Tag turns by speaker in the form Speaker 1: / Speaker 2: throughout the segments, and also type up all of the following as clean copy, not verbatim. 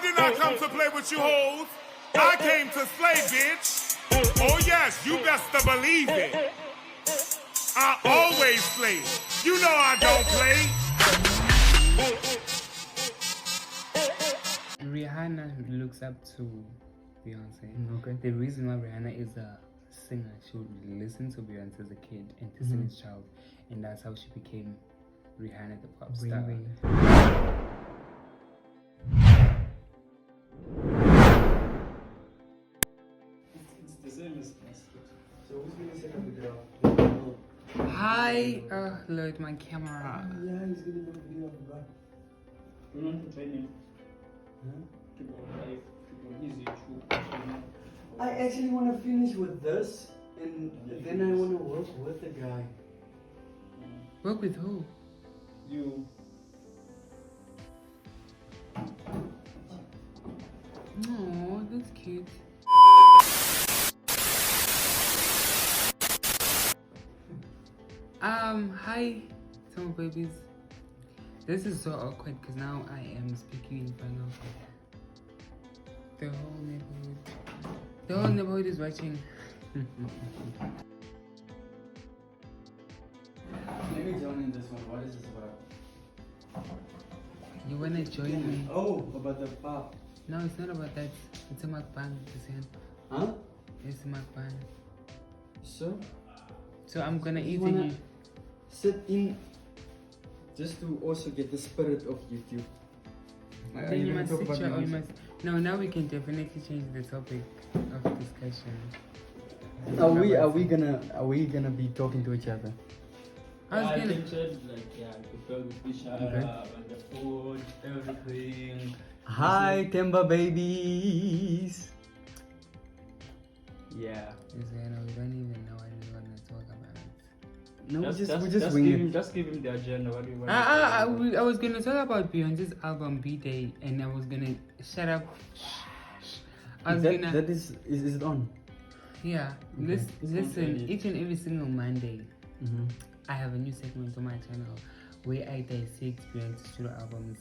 Speaker 1: did not come to play with you hoes. I came to slay, bitch. Oh yes, you best to believe it. I always slay. You know I don't play.
Speaker 2: Rihanna looks up to Beyonce.
Speaker 3: Okay.
Speaker 2: The reason why Rihanna is a singer, she would listen to Beyonce as a kid and Destiny's Child, and that's how she became Rihanna, the pop star.
Speaker 4: It's the same as
Speaker 3: So who's gonna set up the video?
Speaker 2: Hi, load my camera.
Speaker 3: Yeah, he's gonna make a video of the guy.
Speaker 4: we want to train him.
Speaker 3: Huh?
Speaker 4: Keep on life, keep on easy to
Speaker 3: I actually want to finish with this, and then I want to work with the guy.
Speaker 2: Work with who?
Speaker 4: You.
Speaker 2: Oh, that's cute. Hi, ThembaBabies. This is so awkward because now I am speaking in front of the whole neighborhood. The whole neighborhood is watching.
Speaker 3: Let me join in this one. What is this about?
Speaker 2: You wanna join me?
Speaker 3: Oh, about the pop.
Speaker 2: No, it's not about that. It's a mukbang.
Speaker 3: Huh?
Speaker 2: It's a mukbang.
Speaker 3: So?
Speaker 2: So I'm gonna eat
Speaker 3: wanna
Speaker 2: in you.
Speaker 3: Sit in just to also get the spirit of YouTube.
Speaker 2: Then you must sit here or you must. No, now we can definitely change the topic of discussion.
Speaker 3: Are we gonna be talking to each other?
Speaker 2: I was
Speaker 4: I
Speaker 2: gonna.
Speaker 4: pictured like the girl with each other and the food, everything.
Speaker 3: Hi, ThembaBabies. Yeah.
Speaker 2: We don't even know what we want to talk about.
Speaker 3: No, we just
Speaker 4: just
Speaker 3: wing
Speaker 4: give
Speaker 3: it.
Speaker 4: him, just give him the agenda. What do you want?
Speaker 2: I was gonna talk about Beyonce's album B-Day, and I was gonna shut up. I was gonna.
Speaker 3: That is it on?
Speaker 2: Yeah.
Speaker 3: Okay.
Speaker 2: Listen. Each and every single Monday,
Speaker 3: Mm-hmm.
Speaker 2: I have a new segment on my channel where I dissect Beyonce's studio albums,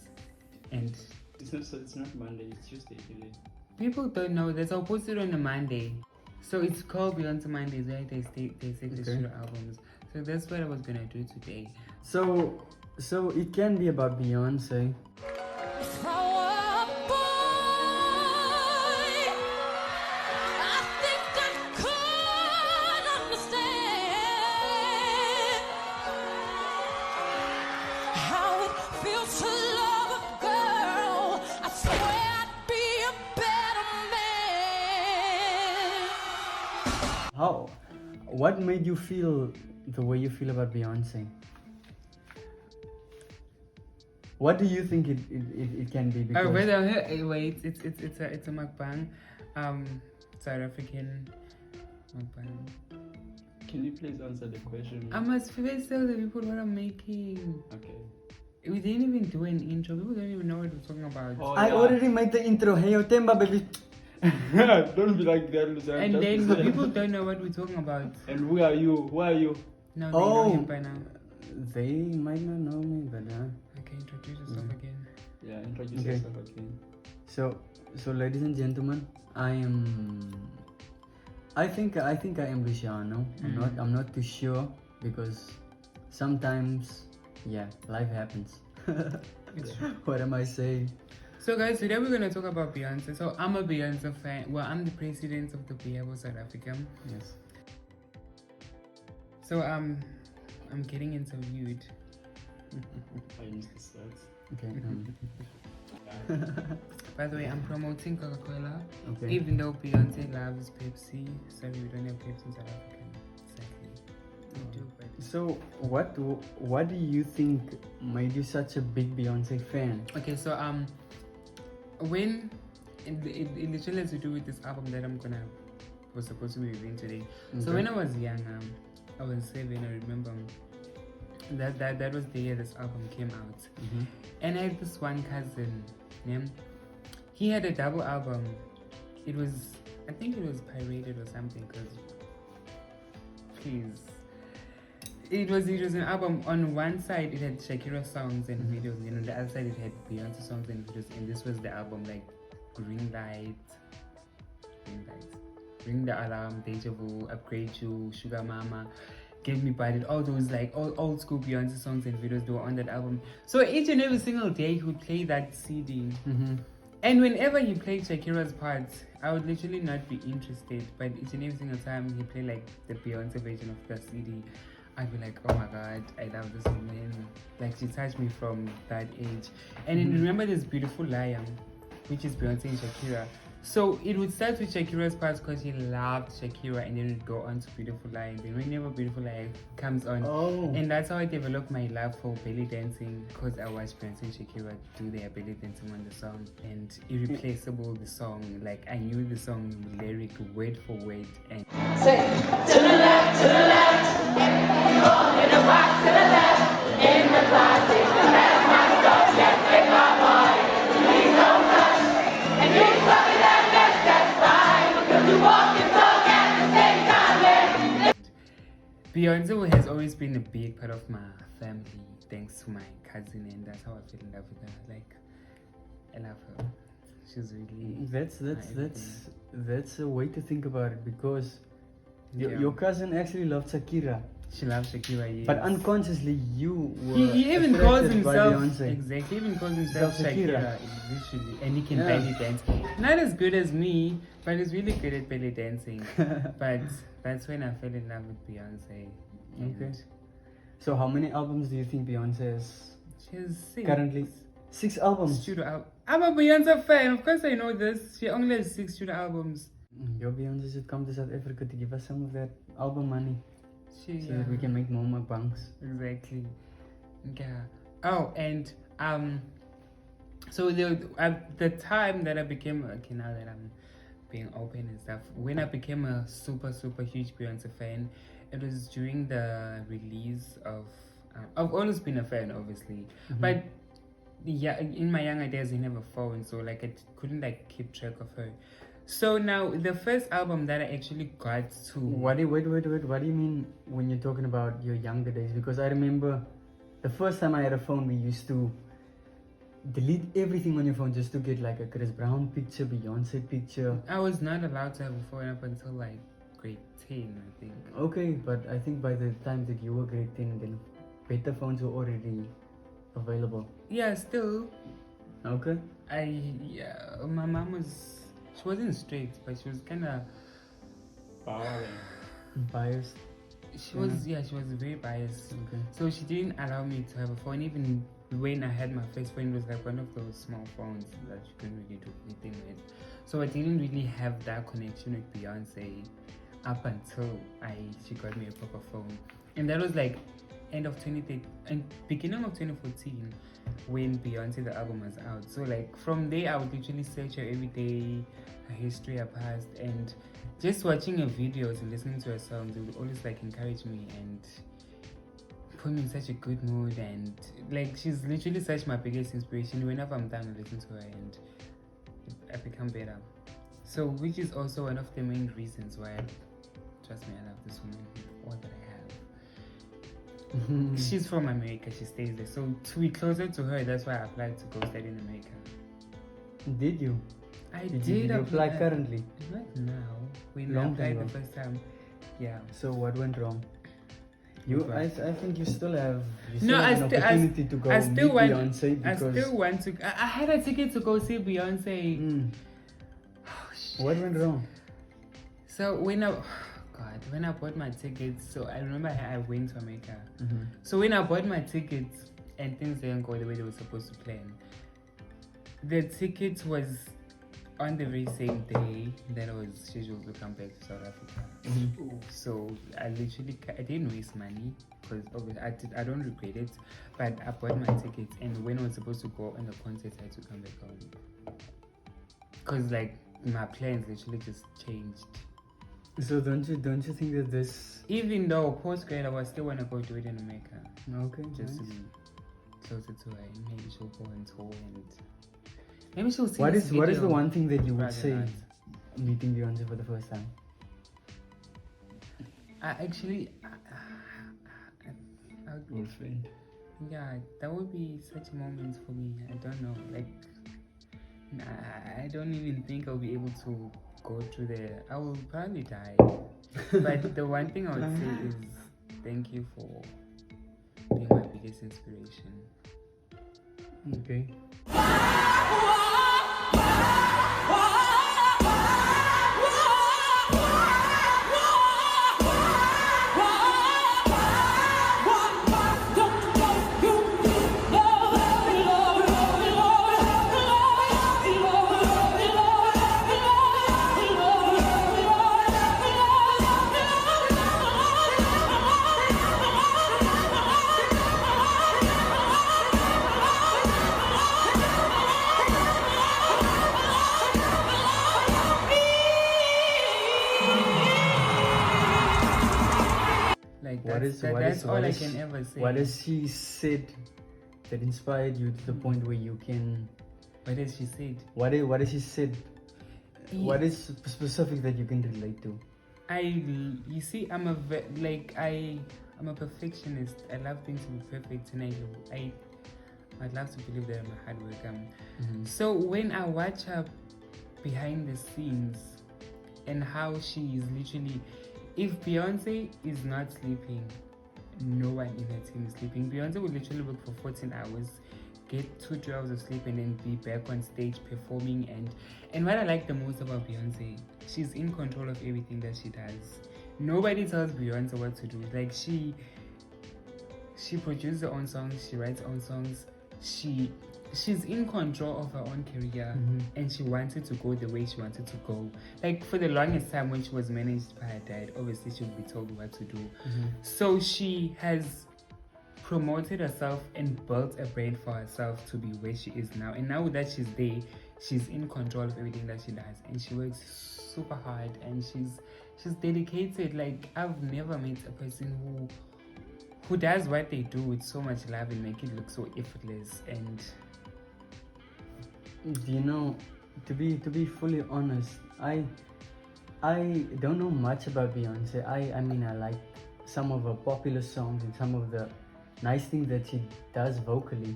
Speaker 2: and
Speaker 4: It's not Monday. It's Tuesday today.
Speaker 2: people don't know that I'll post it on a Monday. So it's called Beyonce Mondays, where they dissect the studio albums. So that's what I was gonna do today.
Speaker 3: So it can be about Beyonce. How? What made you feel the way you feel about Beyonce? What do you think it can be? Because
Speaker 2: Wait, it's a mukbang, South African mukbang.
Speaker 4: Can you please answer the question?
Speaker 2: I must first tell the people what I'm making.
Speaker 4: Okay.
Speaker 2: We didn't even do an intro. People don't even know what we're talking about.
Speaker 4: Oh,
Speaker 3: I already made the intro. Hey, Ayo ThembaBabies.
Speaker 4: Don't be like that, Lucian.
Speaker 2: And then the people don't know what we're talking about.
Speaker 4: And who are you? Who are you?
Speaker 2: No, they know him by now.
Speaker 3: They might not know me, but
Speaker 2: Okay, introduce yourself again.
Speaker 4: Yeah, introduce
Speaker 3: Okay.
Speaker 4: yourself again.
Speaker 3: So ladies and gentlemen, I think I am Luciano. I'm not too sure because sometimes life happens. What am I saying?
Speaker 2: So guys, today we're gonna talk about Beyonce. So I'm a Beyonce fan. Well, I'm the president of the Beyoncé South Africa.
Speaker 3: Yes.
Speaker 2: So I'm getting interviewed.
Speaker 4: I missed the stats.
Speaker 3: Okay.
Speaker 2: By the way, I'm promoting Coca-Cola.
Speaker 3: Okay.
Speaker 2: Even though Beyonce loves Pepsi. Sorry, we don't have Pepsi in South Africa. Exactly. We do, but
Speaker 3: So what do you think made you such a big Beyonce fan?
Speaker 2: okay, so when it literally has to do with this album that was supposed to be reviewing today. So when I was young, I was 7. I remember that was the year this album came out, and I had this one cousin. He had a double album. I think it was pirated or something. It was an album. On one side it had Shakira songs and videos, and on the other side it had Beyonce songs and videos, and this was the album, like Green Light, Ring the Alarm, Deja Vu, Upgrade You, Sugar Mama, Give Me Butted, all those like old school Beyonce songs and videos, they were on that album. So each and every single day he would play that CD. And whenever he played Shakira's parts, I would literally not be interested. But each and every single time he played like the Beyonce version of the CD, I'd be like, oh my god, I love this woman. Like she touched me from that age. And then remember this Beautiful Liar, which is Beyonce and Shakira. So it would start with Shakira's parts because he loved Shakira, and then it would go on to Beautiful Lie. And then whenever Beautiful Lie comes on, and that's how I developed my love for belly dancing, because I watched Beyonce and Shakira do their belly dancing on the song. And Irreplaceable, the song, like I knew the song lyric word for word. And
Speaker 5: say, to the left, in the box to the left, in the closet, that's my stuff, can't take my money, please don't touch, and you tell me that's fine, because you walk and talk at the same time,
Speaker 2: Beyonce has always been a big part of my family, thanks to my cousin, and that's how I fell in love with her. Like, I love her. She's really
Speaker 3: That's a way to think about it, because your cousin actually loved Shakira.
Speaker 2: She loves Shakira, yes.
Speaker 3: But unconsciously you were
Speaker 2: he even calls
Speaker 3: attracted by
Speaker 2: himself
Speaker 3: Beyonce.
Speaker 2: exactly. He even calls himself
Speaker 3: Shakira.
Speaker 2: Shakira, literally, and he can belly dance. Not as good as me, but he's really good at belly dancing. But that's when I fell in love with Beyonce.
Speaker 3: Okay. So how many albums do you think Beyonce has
Speaker 2: She has 6.
Speaker 3: currently? 6 albums.
Speaker 2: Studio album. I'm a Beyonce fan. Of course I know this. She only has 6 studio albums.
Speaker 3: Your Beyonce should come to South Africa to give us some of that album money, so that we can make more mukbangs.
Speaker 2: Exactly. Yeah. Oh, and so the time that I became, okay, now that I'm being open and stuff, when I became a super huge Beyonce fan, it was during the release of I've always been a fan, obviously, but yeah, in my younger days I never phone, so like I couldn't like keep track of her. So now the first album that I actually got to.
Speaker 3: Wait. What do you mean when you're talking about your younger days? Because I remember the first time I had a phone, we used to delete everything on your phone just to get like a Chris Brown picture, Beyonce picture.
Speaker 2: I was not allowed to have a phone up until like grade 10, I think.
Speaker 3: Okay, but I think by the time that you were grade 10, then better phones were already available.
Speaker 2: Yeah, still.
Speaker 3: Okay.
Speaker 2: My mom was. She wasn't strict, but she was kind of
Speaker 3: Biased.
Speaker 2: She was very biased.
Speaker 3: Okay.
Speaker 2: So she didn't allow me to have a phone. Even when I had my first phone, it was like one of those small phones that you couldn't really do anything with. So I didn't really have that connection with Beyonce up until she got me a proper phone, and that was like end of 2013 and beginning of 2014 when Beyoncé the album was out. So like from there I would literally search her every day, her history, her past, and just watching her videos and listening to her songs, it would always like encourage me and put me in such a good mood. And like she's literally such my biggest inspiration. Whenever I'm done, I listen to her and I become better. So which is also one of the main reasons why, trust me, I love this woman with all that I have. She's from America, she stays there, so to be closer to her, that's why I applied to go study in America.
Speaker 3: Did you?
Speaker 2: Did
Speaker 3: you apply currently?
Speaker 2: Not now. When I
Speaker 3: Long
Speaker 2: applied
Speaker 3: time
Speaker 2: the first time. Yeah.
Speaker 3: So what went wrong? I think you still have an opportunity to go
Speaker 2: I still
Speaker 3: meet
Speaker 2: want,
Speaker 3: Beyonce, because
Speaker 2: I still want to. I had a ticket to go see Beyonce.
Speaker 3: Oh, what went wrong?
Speaker 2: So when I bought my tickets, so I remember I went to America. So when I bought my tickets and things didn't go the way they were supposed to plan, the ticket was on the very same day that I was scheduled to come back to South Africa. So I didn't waste money, because I don't regret it, but I bought my tickets, and when I was supposed to go on the concert, I had to come back home, because like my plans literally just changed.
Speaker 3: So don't you think that this,
Speaker 2: Even though post-grad, I still want to go do it in America.
Speaker 3: okay,
Speaker 2: Just
Speaker 3: nice.
Speaker 2: to be closer to her, and maybe she'll go and tour, and maybe she'll see
Speaker 3: What
Speaker 2: this
Speaker 3: is
Speaker 2: video.
Speaker 3: the one thing that you would
Speaker 2: Rather
Speaker 3: say
Speaker 2: not.
Speaker 3: meeting Beyonce for the first time? Girlfriend.
Speaker 2: Yeah, that would be such a moment for me. I don't know, like, I don't even think I'll be able to go to there. I will probably die. But the one thing I would say is thank you for being my biggest inspiration.
Speaker 3: Okay.
Speaker 2: Like
Speaker 3: What
Speaker 2: that's,
Speaker 3: is
Speaker 2: that,
Speaker 3: what
Speaker 2: that's
Speaker 3: is
Speaker 2: all
Speaker 3: what
Speaker 2: I
Speaker 3: is
Speaker 2: can ever say.
Speaker 3: what has she said that inspired you to the point where you can?
Speaker 2: What has she said?
Speaker 3: What has she said?
Speaker 2: Yeah.
Speaker 3: What is specific that you can relate to?
Speaker 2: You see, I'm a perfectionist. I love things to be perfect, and I'd love to believe that I'm a hard worker. So when I watch her behind the scenes and how she is literally, if Beyonce is not sleeping, no one in her team is sleeping. Beyonce would literally work for 14 hours, get 2 hours of sleep, and then be back on stage performing. And what I like the most about Beyonce, she's in control of everything that she does. Nobody tells Beyonce what to do. Like she produces her own songs, she writes her own songs, she's in control of her own career, and she wanted to go the way she wanted to go. Like for the longest time when she was managed by her dad, obviously she would be told what to do. So she has promoted herself and built a brand for herself to be where she is now. And now that she's there, she's in control of everything that she does, and she works super hard, and she's dedicated. Like I've never met a person who does what they do with so much love and make it look so effortless. And
Speaker 3: You know, to be fully honest, I don't know much about Beyonce. I mean, I like some of her popular songs and some of the nice things that she does vocally.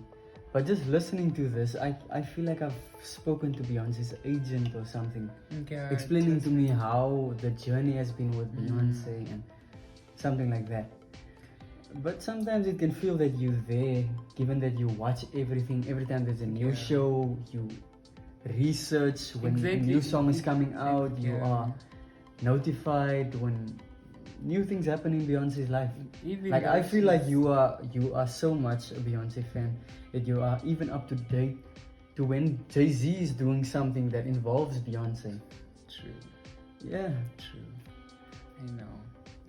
Speaker 3: But just listening to this, I feel like I've spoken to Beyonce's agent or something, explaining to me how the journey has been with Beyonce and something like that. But sometimes it can feel that you're there, given that you watch everything. Every time there's a new show, you research when a new song is coming out. You are notified when new things happen in Beyonce's life. Like I feel like you are so much a Beyonce fan that you are even up to date to when Jay-Z is doing something that involves Beyonce.
Speaker 2: True.
Speaker 3: Yeah.
Speaker 2: True. I know.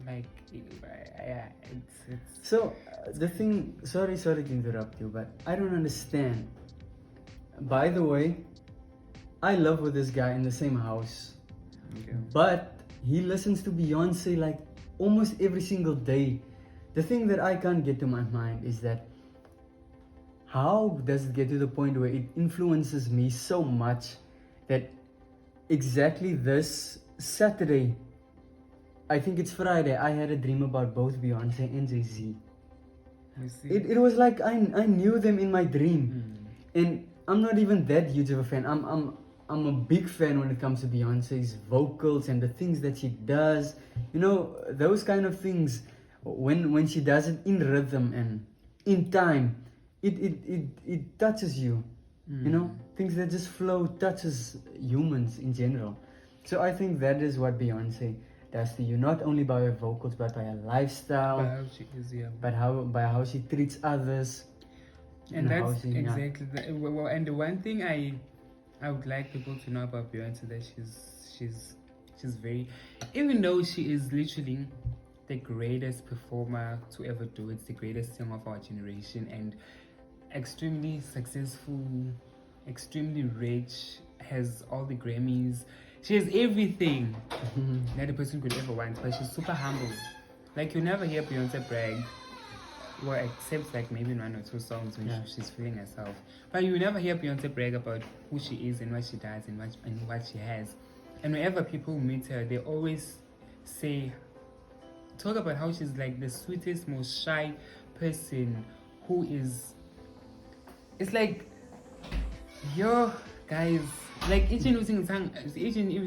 Speaker 2: Like, it's
Speaker 3: So the thing, sorry to interrupt you, but I don't understand. By the way, I live with this guy in the same house, but he listens to Beyonce like almost every single day. The thing that I can't get to my mind is that how does it get to the point where it influences me so much that exactly this Saturday, I think it's Friday, I had a dream about both Beyonce and Jay-Z. It was like I knew them in my dream. And I'm not even that huge of a fan. I'm a big fan when it comes to Beyonce's vocals and the things that she does. You know, those kind of things, when she does it in rhythm and in time, it touches you. You know, things that just flow touches humans in general. So I think that is what Beyonce does to you, not only by her vocals but by her lifestyle,
Speaker 2: by how she is,
Speaker 3: by how she treats others.
Speaker 2: And that's exactly well, and the one thing I would like people to know about Beyonce, that she's very, even though she is literally the greatest performer to ever do it, the greatest singer of our generation, and extremely successful, extremely rich, has all the Grammys, she has everything that a person could ever want, but she's super humble. Like you never hear Beyonce brag, well, except like maybe in 1 or 2 songs when she's feeling herself. But you never hear Beyonce brag about who she is and what she does and what she has. And whenever people meet her, they always talk about how she's like the sweetest, most shy person who is. It's like, yo, guys, Like each and every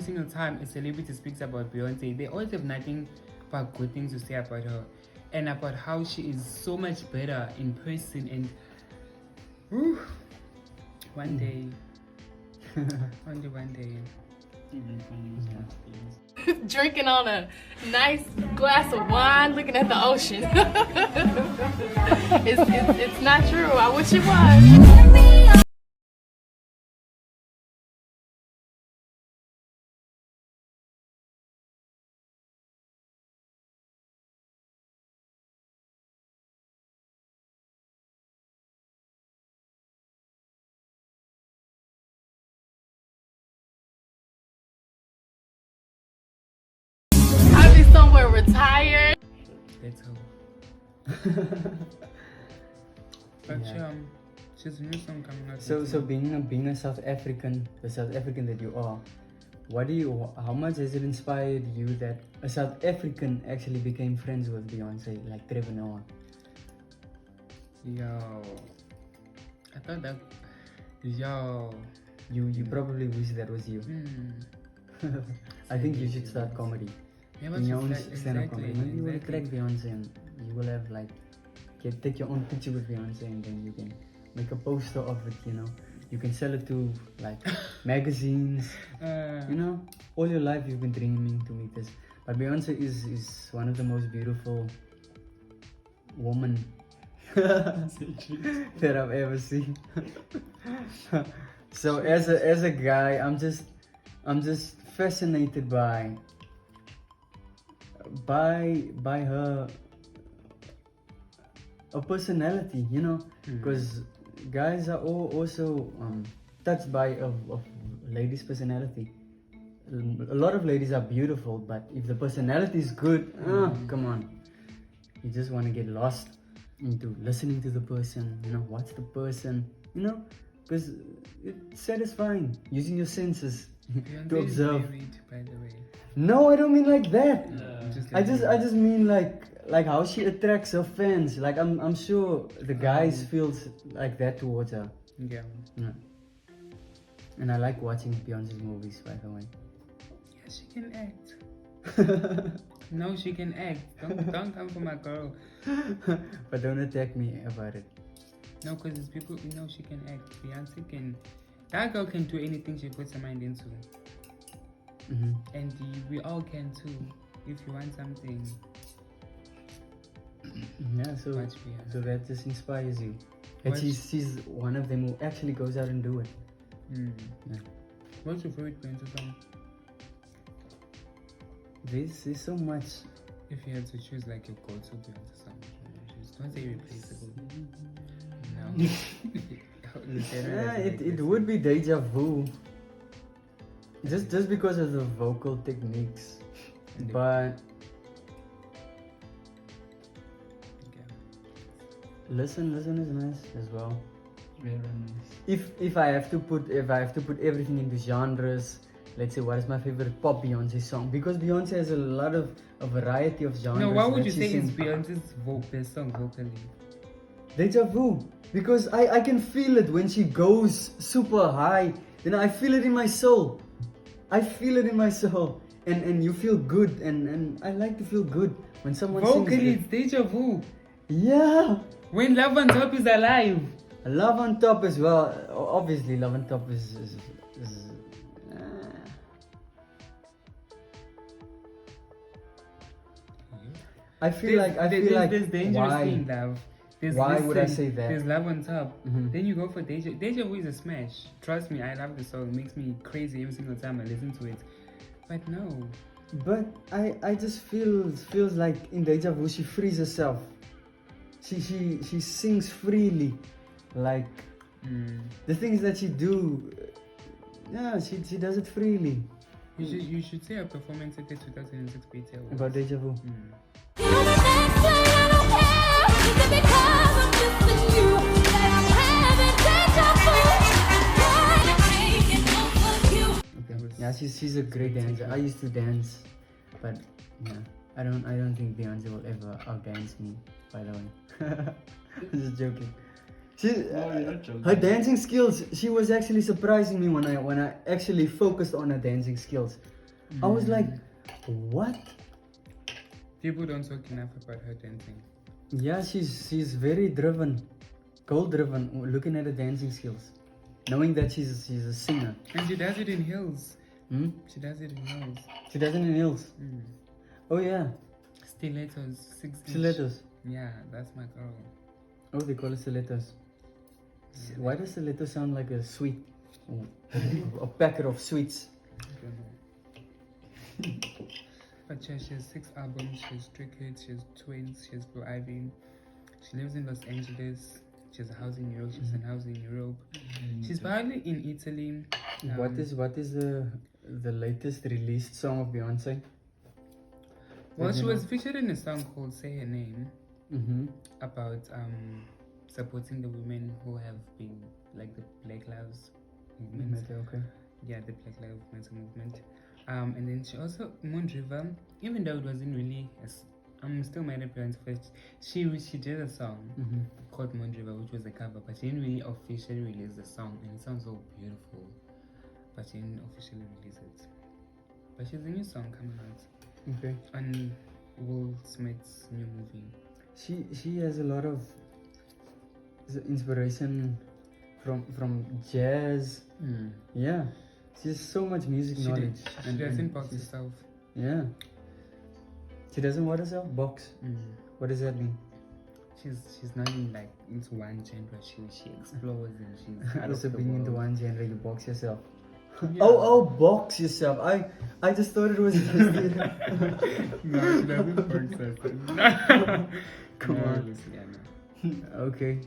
Speaker 2: single time a celebrity speaks about Beyonce, they always have nothing but good things to say about her, and about how she is so much better in person. And whew, one day, only one day.
Speaker 6: Drinking on a nice glass of wine, looking at the ocean. It's not true. I wish it was. I'll be somewhere retired.
Speaker 2: Let's hope. But
Speaker 3: Yeah.
Speaker 2: she's a new song coming out.
Speaker 3: So being a South African, the South African that you are, how much has it inspired you that a South African actually became friends with Beyonce, like Trevor Noah?
Speaker 2: Yo, I thought that. Yo.
Speaker 3: You probably wish that was you. I think you should start comedy.
Speaker 2: Yeah, but
Speaker 3: In your own
Speaker 2: exactly,
Speaker 3: stand-up comedy. Maybe you will
Speaker 2: exactly.
Speaker 3: crack Beyonce and you will have like take your own picture with Beyonce and then you can make a poster of it, you know. You can sell it to like magazines. You know, all your life you've been dreaming to meet this. But Beyonce is one of the most beautiful women that I've ever seen. So as a guy, I'm just fascinated by her personality, you know, because guys are all also touched by of ladies' personality. A lot of ladies are beautiful, but if the personality is good, come on, you just want to get lost into listening to the person, you know, watch the person, you know, because it's satisfying using your senses to
Speaker 2: Beyonce is
Speaker 3: observe.
Speaker 2: married, by the way.
Speaker 3: No, I don't mean like that.
Speaker 2: Just
Speaker 3: I
Speaker 2: like
Speaker 3: just mean like how she attracts her fans. Like I'm sure the guys feels like that towards her.
Speaker 2: Yeah.
Speaker 3: Yeah. And I like watching Beyonce's movies, by the way.
Speaker 2: Yeah, she can act. No, she can act. Don't come for my girl.
Speaker 3: But don't attack me about it.
Speaker 2: No, because it's people who know she can act. Beyonce can. That girl can do anything she puts her mind into. And we all can too. If you want something.
Speaker 3: Yeah, so
Speaker 2: Watch Beyonce.
Speaker 3: so that just inspires you. And
Speaker 2: Watch-
Speaker 3: she's one of them who actually goes out and do it. Yeah.
Speaker 2: What's your favorite Beyonce song?
Speaker 3: There's so much.
Speaker 2: If you had to choose like your go-to Beyonce song, don't say replaceable. No.
Speaker 3: Yeah, it would be Deja Vu. Just because of the vocal techniques. But listen is nice as well.
Speaker 4: Very nice.
Speaker 3: If I have to put everything into genres, let's say what is my favorite pop Beyonce song? Because Beyonce has a variety of genres.
Speaker 2: No, what would
Speaker 3: that
Speaker 2: you
Speaker 3: she
Speaker 2: say is
Speaker 3: sings.
Speaker 2: Beyonce's best song vocally?
Speaker 3: Deja Vu. Because I can feel it when she goes super high. Then I feel it in my soul. I feel it in my soul. And you feel good. And I like to feel good when someone
Speaker 2: Vocally,
Speaker 3: sings
Speaker 2: it's Deja Vu.
Speaker 3: it. Yeah.
Speaker 2: When Love on Top is alive.
Speaker 3: Love on Top as well. Obviously, Love on Top is I feel like
Speaker 2: there's dangerous
Speaker 3: why?
Speaker 2: in love.
Speaker 3: Why would I say that?
Speaker 2: There's Love on Top.
Speaker 3: Mhm.
Speaker 2: Then you go for Deja Vu is a smash. Trust me, I love the song. It makes me crazy every single time I listen to it. But no.
Speaker 3: But I just feels like in Deja Vu she frees herself. She sings freely, like the things that she do. Yeah, she does it freely.
Speaker 2: You should say a performance at the 2006 BT Awards.
Speaker 3: About Deja Vu. Okay. Yeah, she's a great dancer. I used to dance, but yeah, I don't think Beyonce will ever outdance me. By the way, I'm just joking. She,
Speaker 4: No, you're not joking.
Speaker 3: her dancing skills, she was actually surprising me when I actually focused on her dancing skills. I was like, what?
Speaker 2: People don't talk enough about her dancing.
Speaker 3: Yeah, she's very driven, goal driven. Looking at her dancing skills, knowing that she's a singer.
Speaker 2: And she does it in heels.
Speaker 3: Hmm?
Speaker 2: She does it in heels.
Speaker 3: She does it in heels. Oh yeah,
Speaker 2: Stilettos, 6 inch.
Speaker 3: stilettos.
Speaker 2: Yeah, that's my girl.
Speaker 3: Oh, they call it stilettos. Why does stiletto sound like a sweet? A packet of sweets.
Speaker 2: I don't know. But yeah, she has 6 albums, she has 3 kids, she has twins, she has Blue Ivy. She lives in Los Angeles. She has a house in New York, she has a house in Europe. She's probably in Italy.
Speaker 3: What is the latest released song of Beyonce?
Speaker 2: Well,
Speaker 3: Did
Speaker 2: she
Speaker 3: you
Speaker 2: was
Speaker 3: know?
Speaker 2: featured in a song called Say Her Name
Speaker 3: Mm-hmm.
Speaker 2: about supporting the women who have been like the Black Lives movement.
Speaker 3: Okay.
Speaker 2: Yeah, the Black Lives Matter movement. And then she also Moon River, even though it wasn't really I'm still mad at Beyonce first. She did a song
Speaker 3: Mm-hmm.
Speaker 2: called Moon River, which was a cover, but she didn't really officially release the song, and it sounds so beautiful, but she didn't officially release it. But she has a new song coming out
Speaker 3: Okay.
Speaker 2: on Will Smith's new movie.
Speaker 3: She has a lot of inspiration from jazz. Yeah, she has so much music
Speaker 2: She
Speaker 3: knowledge.
Speaker 2: doesn't box
Speaker 3: she's-
Speaker 2: herself.
Speaker 3: Yeah. She doesn't what herself? Box. What does that mean?
Speaker 2: She's not in like into one genre. She explores and she's out
Speaker 3: Also
Speaker 2: of the
Speaker 3: being into
Speaker 2: world.
Speaker 3: one genre, you box yourself.
Speaker 2: Yeah.
Speaker 3: Oh, box yourself. I just thought it was just
Speaker 2: No, she doesn't box herself.
Speaker 3: Come
Speaker 2: No,
Speaker 3: on.
Speaker 2: Luciana.
Speaker 3: Okay.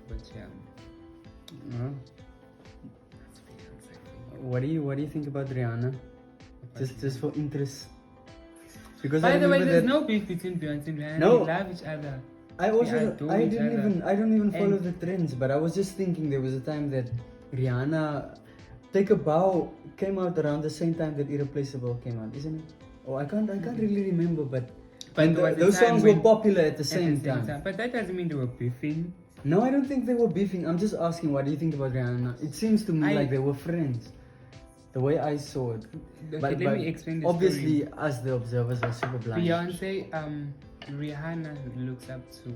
Speaker 2: But yeah,
Speaker 3: Well,
Speaker 2: that's Beyonce.
Speaker 3: what do you think about Rihanna? Just for interest. Because
Speaker 2: By
Speaker 3: I
Speaker 2: the way,
Speaker 3: remember
Speaker 2: there's
Speaker 3: that
Speaker 2: no beef between Beyonce and Rihanna.
Speaker 3: No.
Speaker 2: They love each other.
Speaker 3: I also
Speaker 2: adore
Speaker 3: I
Speaker 2: each
Speaker 3: didn't
Speaker 2: other.
Speaker 3: even I don't even follow
Speaker 2: And-
Speaker 3: the trends, but I was just thinking there was a time that Rihanna Take a Bow came out around the same time that Irreplaceable came out, isn't it? Oh, I can't really remember, but
Speaker 2: But there was a
Speaker 3: those
Speaker 2: time
Speaker 3: songs were
Speaker 2: when-
Speaker 3: popular at the
Speaker 2: At
Speaker 3: same
Speaker 2: the same
Speaker 3: time.
Speaker 2: But that doesn't mean they were beefing.
Speaker 3: No, I don't think they were beefing. I'm just asking, what do you think about Rihanna? It seems to me
Speaker 2: I-
Speaker 3: like they were friends. The way I saw it.
Speaker 2: Okay, let me explain the
Speaker 3: obviously,
Speaker 2: story.
Speaker 3: us the observers are super blind.
Speaker 2: Beyonce, Rihanna looks up to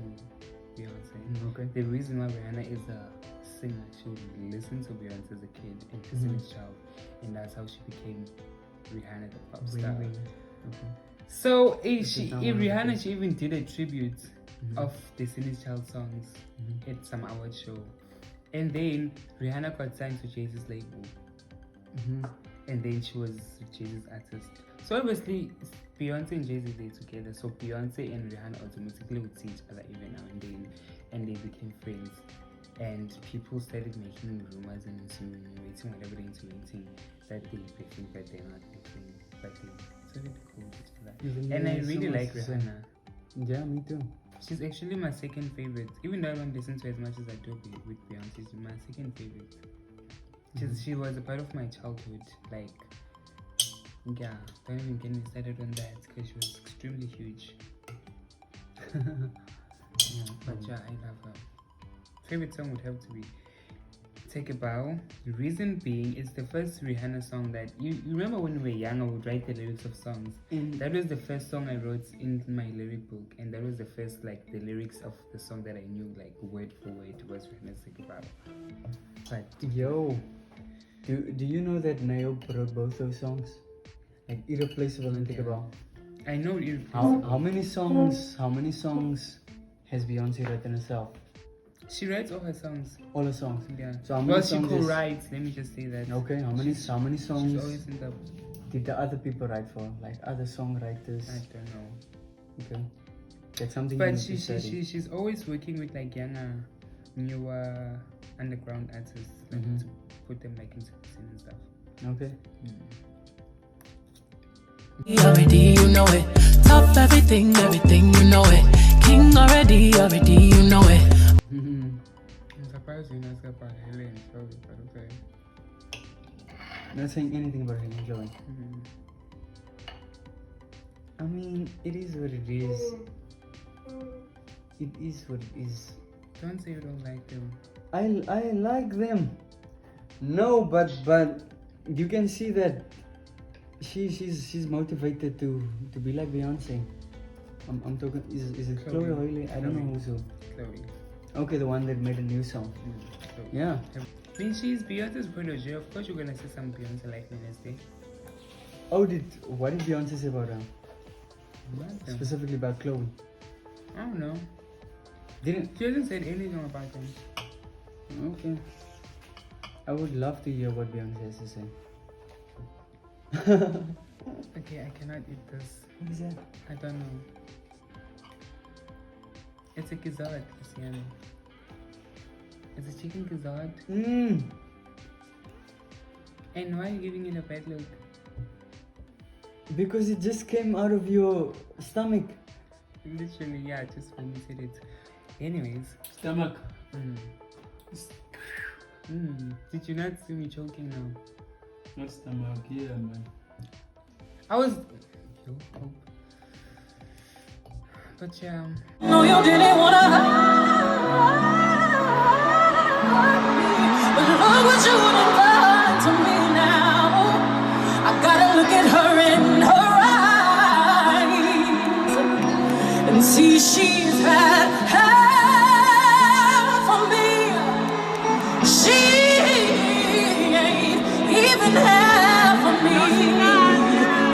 Speaker 2: Beyonce.
Speaker 3: Okay.
Speaker 2: The reason why Rihanna is a singer, she would listen to Beyonce as a kid and Destiny's Child, and that's how she became Rihanna, the pop star.
Speaker 3: Okay.
Speaker 2: So
Speaker 3: is not one of the
Speaker 2: Rihanna,
Speaker 3: things.
Speaker 2: she even did a tribute of Destiny's Child songs at some award show, and then Rihanna got signed to Jay-Z's label, and then she was Jay-Z's artist. So obviously Beyonce and Jay-Z they together, so Beyonce and Rihanna automatically would see each other every now and then, and they became friends. And people started making rumors and insinuating whatever they're insinuating that they're beefing, but they're not beefing, but they started to call each other.
Speaker 3: Even
Speaker 2: And I
Speaker 3: though
Speaker 2: really
Speaker 3: so
Speaker 2: like
Speaker 3: much the
Speaker 2: Rihanna.
Speaker 3: Yeah, me too.
Speaker 2: She's actually my second favorite. Even though I don't listen to as much as I do with Beyonce, she's my second favorite. She was a part of my childhood. Like, yeah, don't even get me started on that because she was extremely huge. Yeah, but yeah, I love her. Favorite song would have to be Take a Bow. The reason being, it's the first Rihanna song that you remember when we were young, I would write the lyrics of songs. That was the first song I wrote in my lyric book, and that was the first like the lyrics of the song that I knew like word for word was Rihanna's Take a Bow. But
Speaker 3: Yo, do you know that Nayo wrote both those songs? Like Irreplaceable and Take a Bow.
Speaker 2: I know you.
Speaker 3: How many songs has Beyonce written herself?
Speaker 2: She writes all her songs.
Speaker 3: All her songs.
Speaker 2: Yeah.
Speaker 3: So how many
Speaker 2: Well, she
Speaker 3: songs is-
Speaker 2: co-writes. Let me just say that.
Speaker 3: Okay, how many
Speaker 2: She's
Speaker 3: songs
Speaker 2: always in the.
Speaker 3: did the other people write for? Like other songwriters?
Speaker 2: I don't know.
Speaker 3: Okay. That's something you
Speaker 2: But
Speaker 3: need to study.
Speaker 2: she's always working with like younger, newer underground artists, like
Speaker 3: Mhm.
Speaker 2: to put them like into the scene and stuff.
Speaker 3: Okay.
Speaker 7: Already you know it. Top everything you know it. King already you know it.
Speaker 2: I'm surprised you know about Helen and Chloe, but okay.
Speaker 3: Not saying anything about him, Joey. I mean, it is what it is. It is what it is.
Speaker 2: Don't say you don't like them.
Speaker 3: I like them. No, but you can see that she's motivated to be like Beyonce. I'm talking. Is it Chloe or Hailey? I don't know who's who.
Speaker 2: Chloe.
Speaker 3: Okay, the one that made a new song.
Speaker 2: Chloe.
Speaker 3: Yeah.
Speaker 2: I mean, she's Beyonce's protege. Of course, you're gonna see some Beyonce likeness there.
Speaker 3: Oh, what did Beyonce say about her?
Speaker 2: Nothing.
Speaker 3: Specifically about Chloe.
Speaker 2: I don't know.
Speaker 3: Didn't.
Speaker 2: She hasn't said anything about them.
Speaker 3: Okay. I would love to hear what Beyonce has to say.
Speaker 2: Okay, I cannot eat this.
Speaker 3: What is that?
Speaker 2: I don't know. It's a gizzard, Cristiano. It's a chicken gizzard.
Speaker 3: Mmm.
Speaker 2: And why are you giving it a bad look?
Speaker 3: Because it just came out of your stomach.
Speaker 2: Literally, yeah, just when you said it. Anyways.
Speaker 4: Stomach.
Speaker 2: Did you not see me choking now?
Speaker 4: Not stomach, yeah, man.
Speaker 2: I was. But yeah.
Speaker 7: No, you didn't wanna hurt me, but look what you would've done to me now. I gotta look at her in her eyes and see she's had half of me. She ain't even half of me.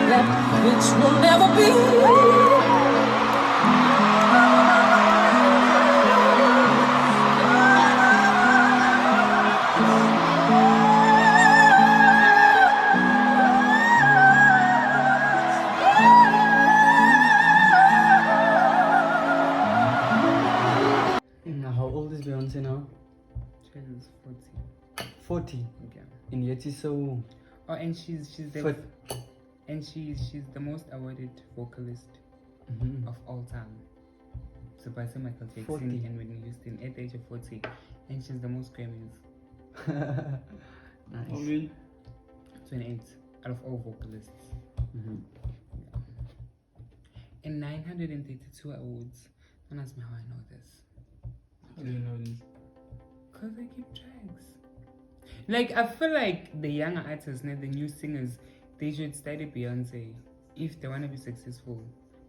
Speaker 7: That bitch will never be.
Speaker 3: How old is Beyonce now?
Speaker 2: She's 40.
Speaker 3: 40.
Speaker 2: Okay.
Speaker 3: And yet she's so
Speaker 2: Oh, and she's the
Speaker 3: fit.
Speaker 2: and she's the most awarded vocalist of all time. Surpassing Michael Jackson
Speaker 3: 40.
Speaker 2: and Whitney Houston at the age of 40, and she's the most Grammys.
Speaker 3: Nice.
Speaker 4: I mean,
Speaker 2: 28 out of all vocalists.
Speaker 3: Mhm.
Speaker 2: And 932 awards. Don't ask me how I know this.
Speaker 4: how do you know this?
Speaker 2: Because I keep tracks. Like, I feel like the younger artists, the new singers, they should study Beyonce. If they want to be successful,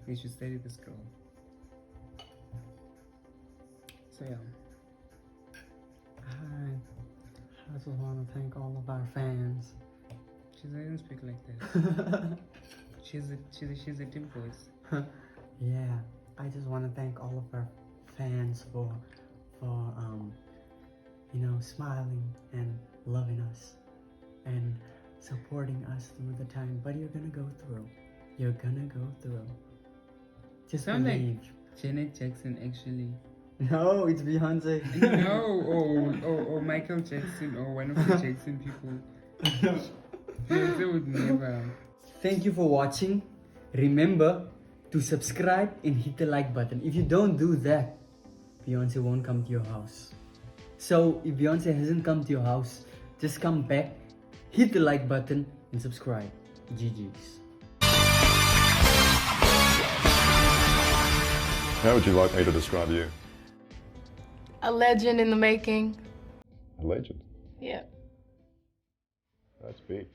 Speaker 2: they should study this girl. So, yeah.
Speaker 3: Hi. I just want to thank all of our fans.
Speaker 2: She doesn't speak like that. she's a deep voice.
Speaker 3: Yeah, I just want to thank all of our fans for smiling and loving us and supporting us through the time. But you're gonna go through. You're gonna go through. Just
Speaker 2: Sound like
Speaker 3: believe.
Speaker 2: Janet Jackson, actually.
Speaker 3: No, it's Beyonce.
Speaker 2: No, or Michael Jackson, or one of the Jackson people. Beyonce would never.
Speaker 3: Thank you for watching. Remember to subscribe and hit the like button. If you don't do that, Beyonce won't come to your house. So if Beyonce hasn't come to your house, just come back, hit the like button and subscribe. GG's.
Speaker 8: How would you like me to describe you?
Speaker 6: A legend in the making.
Speaker 8: A legend.
Speaker 6: Yeah.
Speaker 8: That's big.